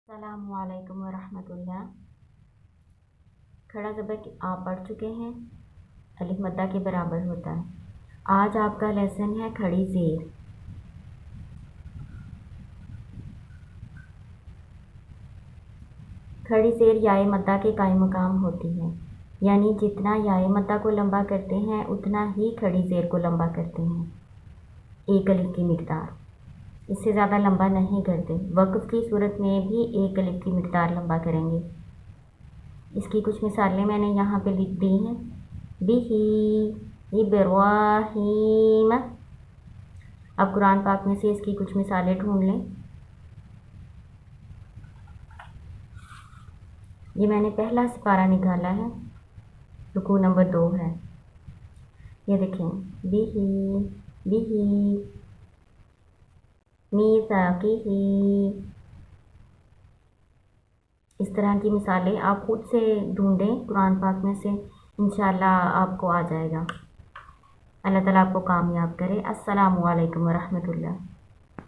السلام علیکم ورحمۃ اللہ۔ کھڑا زبر آپ پڑھ چکے ہیں، الف مدہ کے برابر ہوتا ہے۔ آج آپ کا لیسن ہے کھڑی زیر۔ کھڑی زیر یائے مدہ کے قائم مقام ہوتی ہے، یعنی جتنا یائے مدہ کو لمبا کرتے ہیں اتنا ہی کھڑی زیر کو لمبا کرتے ہیں، ایک الف کی مقدار، اس سے زیادہ لمبا نہیں کرتے۔ وقف کی صورت میں بھی ایک الف کی مقدار لمبا کریں گے۔ اس کی کچھ مثالیں میں نے یہاں پہ لکھ دی ہیں۔ بِهِ ابراہیم۔ اب قرآن پاک میں سے اس کی کچھ مثالیں ڈھونڈ لیں۔ یہ میں نے پہلا سپارہ نکالا ہے، رکوع نمبر 2 ہے۔ یہ دیکھیں، بِهِ میثاقہ۔ اس طرح کی مثالیں آپ خود سے ڈھونڈیں قرآن پاک میں سے، انشاءاللہ آپ کو آ جائے گا۔ اللہ تعالیٰ آپ کو کامیاب کرے۔ السلام علیکم ورحمۃ اللہ۔